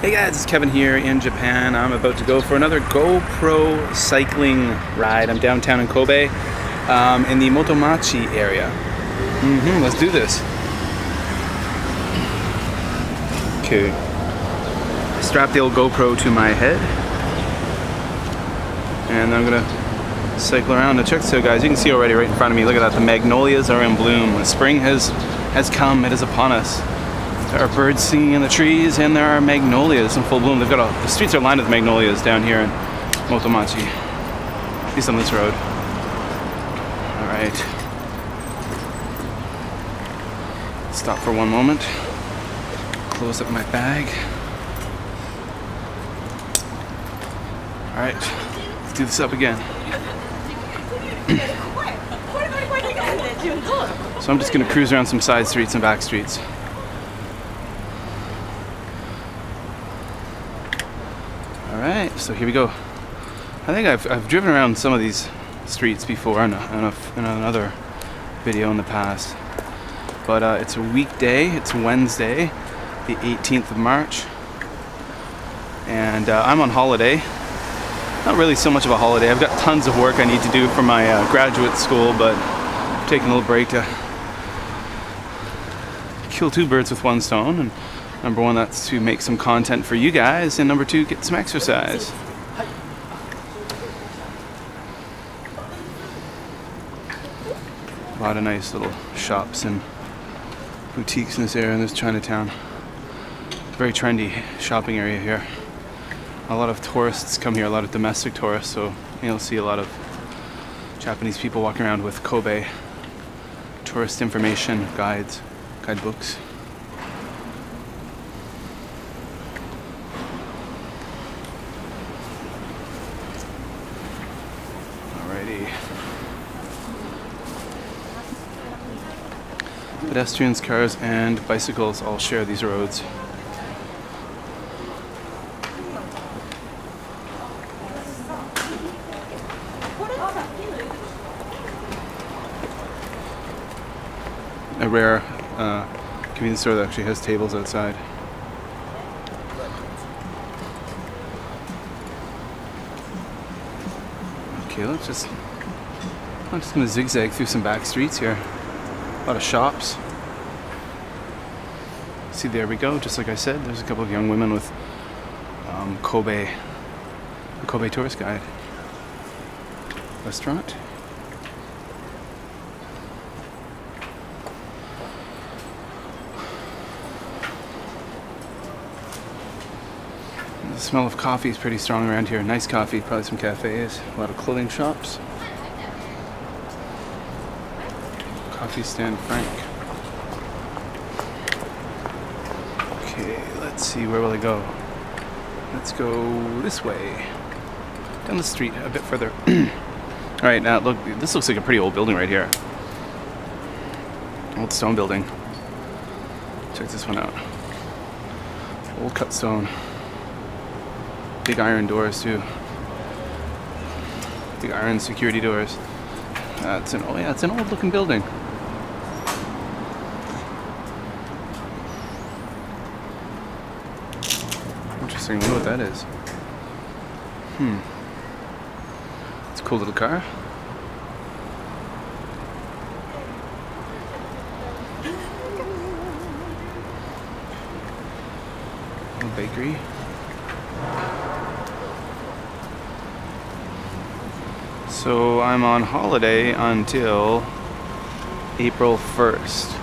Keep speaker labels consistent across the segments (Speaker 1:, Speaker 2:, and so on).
Speaker 1: Hey guys, it's Kevin here in Japan. I'm about to go for another GoPro cycling ride. I'm downtown in Kobe, in the Motomachi area. Let's do this. Okay. Strap the old GoPro to my head. And I'm gonna cycle around. Now check this out, guys. You can see already right in front of me. Look at that. The Magnolias are in bloom. The spring has come. It is upon us. There are birds singing in the trees, and there are magnolias in full bloom. They've got the streets are lined with magnolias down here in Motomachi. At least on this road. All right. Stop for one moment. Close up my bag. All right. Let's do this up again. So I'm just gonna cruise around some side streets and back streets. Alright, so here we go. I think I've driven around some of these streets before in another video in the past. But it's a weekday, it's Wednesday, the 18th of March. And I'm on holiday. Not really so much of a holiday. I've got tons of work I need to do for my graduate school, but I'm taking a little break to kill two birds with one stone. And number one, that's to make some content for you guys, and number two, get some exercise. A lot of nice little shops and boutiques in this area, and there's Chinatown. Very trendy shopping area here. A lot of tourists come here, a lot of domestic tourists, so you'll see a lot of Japanese people walking around with Kobe tourist information guidebooks. Pedestrians, cars, and bicycles all share these roads. A rare convenience store that actually has tables outside. Okay, I'm just gonna zigzag through some back streets here. A lot of shops. See, there we go. Just like I said, there's a couple of young women with the Kobe tourist guide. Restaurant. The smell of coffee is pretty strong around here. Nice coffee, probably some cafes. A lot of clothing shops. Coffee stand Frank. Okay, let's see, where will I go? Let's go this way. Down the street, a bit further. Alright, now look, this looks like a pretty old building right here. Old stone building. Check this one out. Old cut stone. Big iron doors too. Big iron security doors. It's an old looking building. Interesting, I wonder what that is. It's a cool little car. Little bakery. So I'm on holiday until April 1st.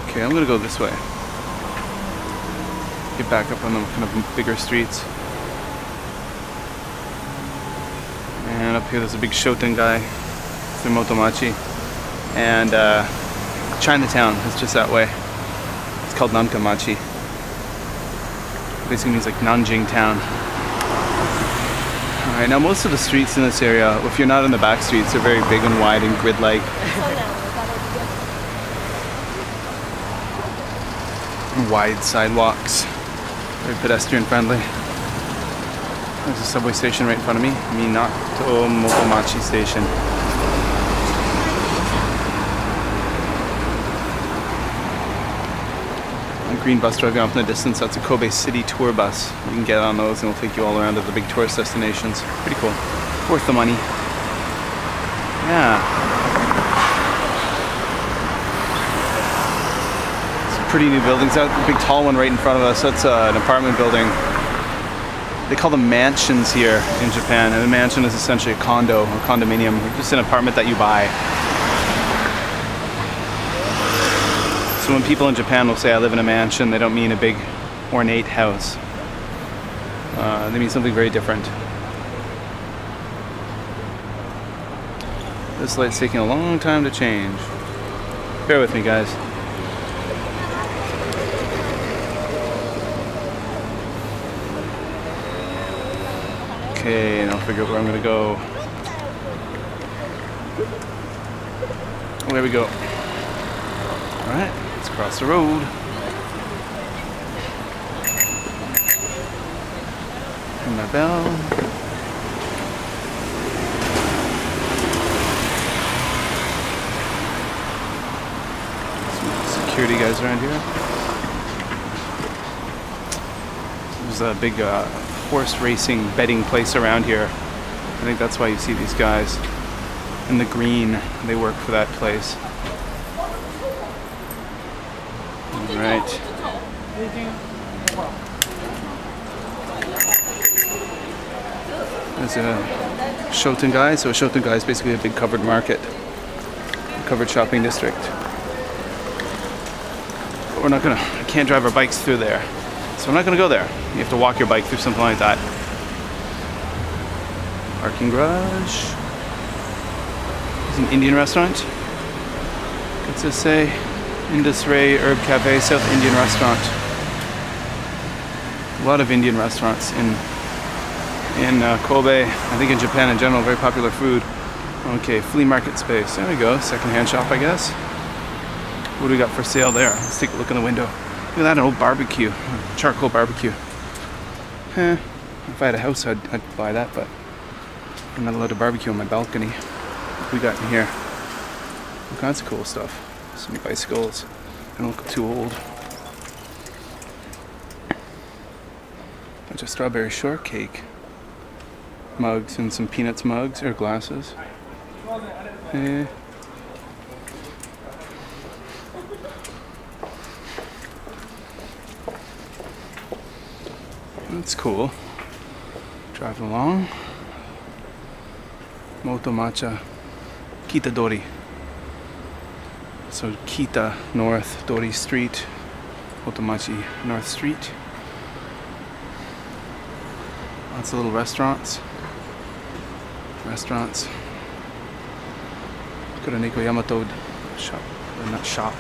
Speaker 1: Okay, I'm gonna go this way. Get back up on the kind of bigger streets. And up here there's a big Shoten guy. It's in Motomachi. And Chinatown is just that way. It's called Nankamachi. Basically means like Nanjing town. Alright, now most of the streets in this area, if you're not in the back streets, they're very big and wide and grid-like. Wide sidewalks. Very pedestrian friendly. There's a subway station right in front of me. Minato Motomachi station. A green bus driving off in the distance, that's a Kobe City tour bus. You can get on those and it'll take you all around to the big tourist destinations. Pretty cool. Worth the money. Yeah. Some pretty new buildings. That big tall one right in front of us, that's an apartment building. They call them mansions here in Japan, and a mansion is essentially a condo or condominium, just an apartment that you buy. So when people in Japan will say I live in a mansion, they don't mean a big ornate house. They mean something very different. This light's taking a long time to change. Bear with me, guys. Okay, and I'll figure out where I'm gonna go. Oh, there we go. Alright, let's cross the road. Ring my bell. Some security guys around here. There's a big horse racing betting place around here. I think that's why you see these guys in the green. They work for that place. Alright. There's a Shotengai. So a Shotengai is basically a big covered market, a covered shopping district. But we're not gonna, I can't drive our bikes through there. So I'm not gonna go there. You have to walk your bike through something like that. Parking garage. It's an Indian restaurant. What's this say? Indus Ray Herb Cafe, South Indian restaurant. A lot of Indian restaurants in Kobe. I think in Japan in general, very popular food. Okay, flea market space. There we go. Secondhand shop, I guess. What do we got for sale there? Let's take a look in the window. Look at that, an old barbecue, charcoal barbecue. If I had a house, I'd buy that, but I'm not allowed to barbecue on my balcony. What we got in here? All kinds of cool stuff. Some bicycles. I don't look too old. Bunch of strawberry shortcake mugs and some peanuts mugs or glasses. That's cool. Driving along. Motomachi Kitadori. So Kita North, Dori Street, Motomachi North Street. Lots of little restaurants. Go to Neko Yamato shop, or not shop.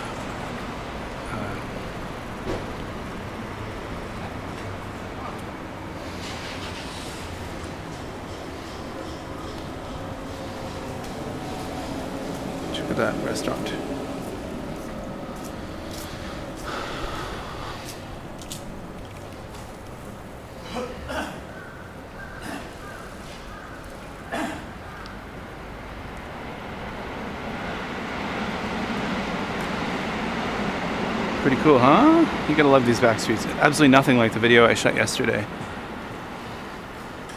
Speaker 1: Check out that restaurant. Pretty cool, huh? You gotta love these back streets. Absolutely nothing like the video I shot yesterday.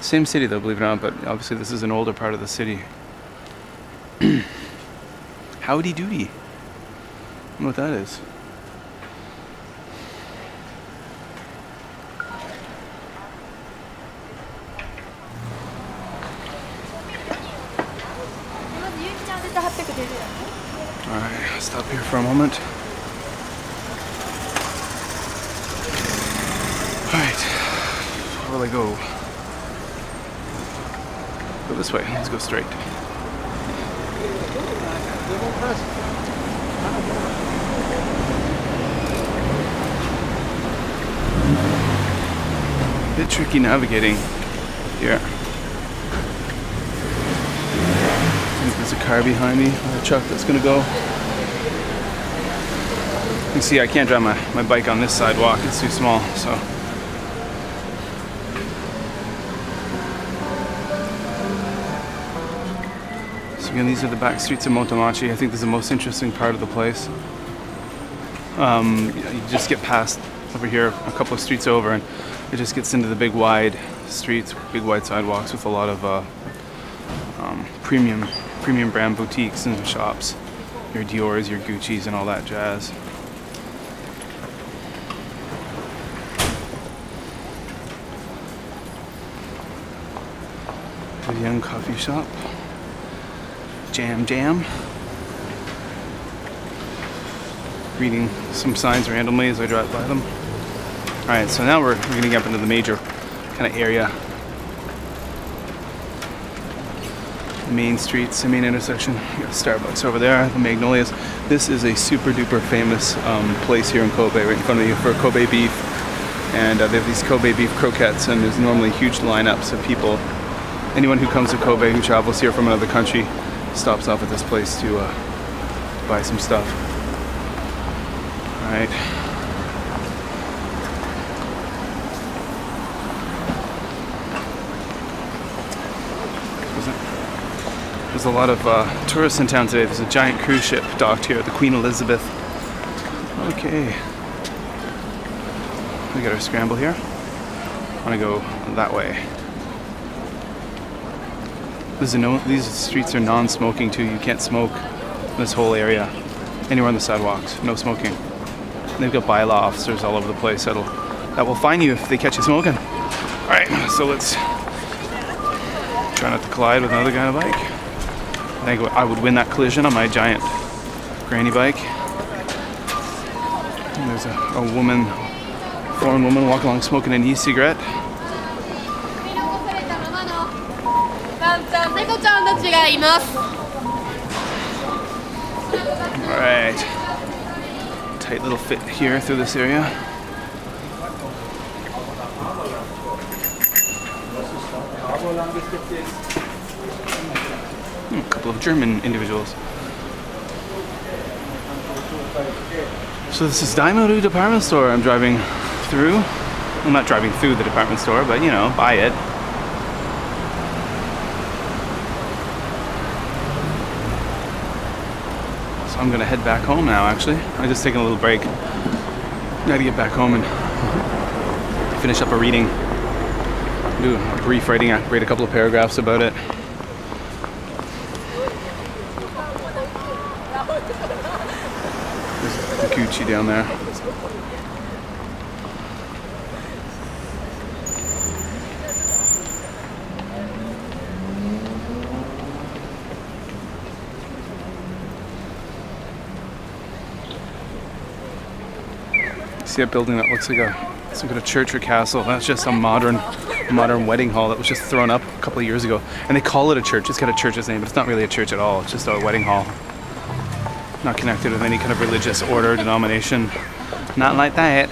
Speaker 1: Same city though, believe it or not, but obviously this is an older part of the city. Howdy doody. I don't know what that is. Alright, stop here for a moment. Alright, where will I go? Go this way, let's go straight. A bit tricky navigating here. I think there's a car behind me, or a truck that's gonna go. You can see I can't drive my bike on this sidewalk, it's too small, so. So again, these are the back streets of Motomachi. I think this is the most interesting part of the place. You just get past over here a couple of streets over, and it just gets into the big wide streets, big wide sidewalks with a lot of premium brand boutiques and shops. Your Dior's, your Gucci's, and all that jazz. A young coffee shop. Jam. Reading some signs randomly as I drive by them. Alright, so now we're getting up into the major kind of area. The main streets, the main intersection. You got Starbucks over there, the Magnolias. This is a super duper famous place here in Kobe, right in front of you, for Kobe beef. And they have these Kobe beef croquettes, and there's normally huge lineups of people. Anyone who comes to Kobe, who travels here from another country, stops off at this place to buy some stuff. Alright. There's a lot of tourists in town today. There's a giant cruise ship docked here at the Queen Elizabeth. Okay. We got our scramble here. I want to go that way. These streets are non-smoking too. You can't smoke in this whole area. Anywhere on the sidewalks. No smoking. And they've got bylaw officers all over the place that will fine you if they catch you smoking. Alright, so let's try not to collide with another guy on a bike. I think I would win that collision on my giant granny bike. And there's a woman, foreign woman, walking along smoking an e-cigarette. Alright. Tight little fit here through this area. A couple of German individuals. So this is Daimoru department store I'm driving through. I'm not driving through the department store, but you know, by it. So I'm gonna head back home now actually. I'm just taking a little break. Gotta get back home and finish up a reading. Do a brief writing, write a couple of paragraphs about it. There's the Gucci down there. See a building that looks like a church or castle. That's just a modern wedding hall that was just thrown up a couple of years ago. And they call it a church. It's got a church's name, but it's not really a church at all. It's just a wedding hall. Not connected with any kind of religious order or denomination. Not like that.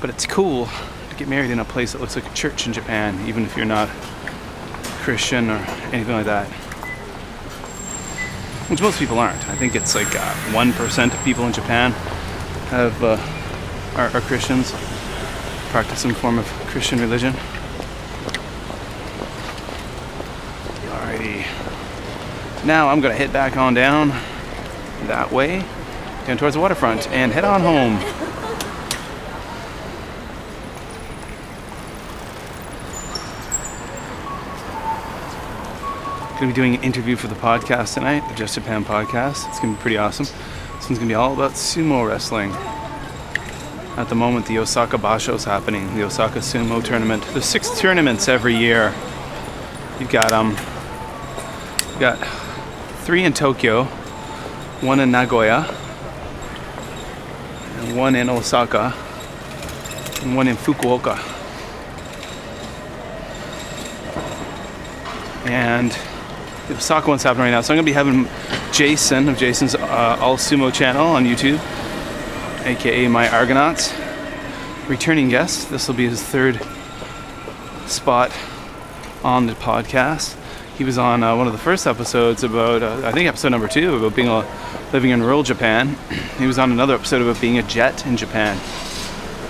Speaker 1: But it's cool to get married in a place that looks like a church in Japan, even if you're not Christian or anything like that. Which most people aren't. I think it's like 1% of people in Japan have are Christians, practice some form of Christian religion. Alrighty. Now I'm gonna head back on down that way, down towards the waterfront, and head on home. Gonna be doing an interview for the podcast tonight, the Just Japan podcast. It's gonna be pretty awesome. This one's gonna be all about sumo wrestling. At the moment, the Osaka Basho is happening, the Osaka Sumo Tournament. There's 6 tournaments every year. You've got 3 in Tokyo, 1 in Nagoya, and 1 in Osaka, and 1 in Fukuoka. And the Osaka one's happening right now. So I'm gonna be having Jason of Jason's All Sumo channel on YouTube, aka My Argonauts, returning guest. This will be his 3rd spot on the podcast. He was on one of the first episodes about, I think episode number 2, about living in rural Japan. He was on another episode about being a jet in Japan.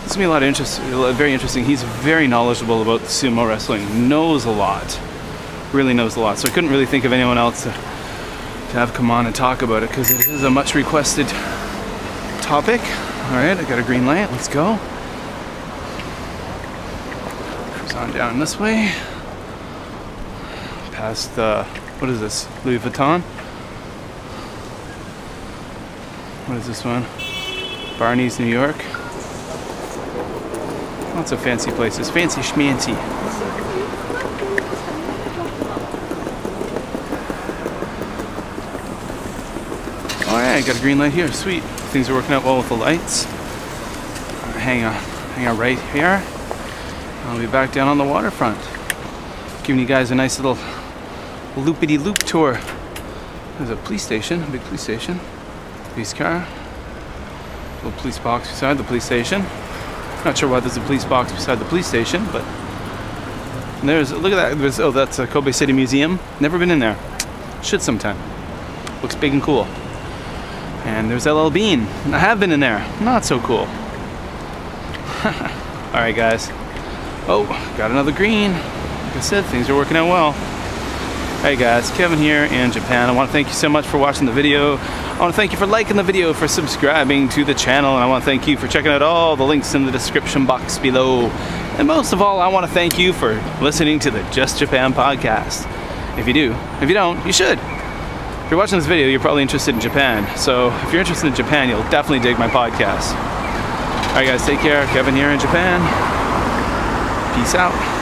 Speaker 1: It's gonna be a lot of interest, very interesting. He's very knowledgeable about sumo wrestling, knows a lot, really knows a lot. So I couldn't really think of anyone else to have come on and talk about it, because it is a much requested topic. Alright, I got a green light. Let's go. Cruise on down this way. Past what is this? Louis Vuitton? What is this one? Barney's, New York. Lots of fancy places. Fancy schmancy. Alright, I got a green light here. Sweet. Things are working out well with the lights. Hang on right here. I'll be back down on the waterfront. Giving you guys a nice little loopity-loop tour. There's a police station, a big police station. Police car. Little police box beside the police station. Not sure why there's a police box beside the police station, but there's, look at that. There's, oh, that's a Kobe City Museum. Never been in there. Should sometime. Looks big and cool. And there's LL Bean. I have been in there. Not so cool. Alright guys. Oh, got another green. Like I said, things are working out well. Hey guys, Kevin here in Japan. I want to thank you so much for watching the video. I want to thank you for liking the video, for subscribing to the channel, and I want to thank you for checking out all the links in the description box below. And most of all, I want to thank you for listening to the Just Japan podcast. If you do, if you don't, you should. If you're watching this video, you're probably interested in Japan. So if you're interested in Japan, you'll definitely dig my podcast. Alright guys, take care. Kevin here in Japan. Peace out.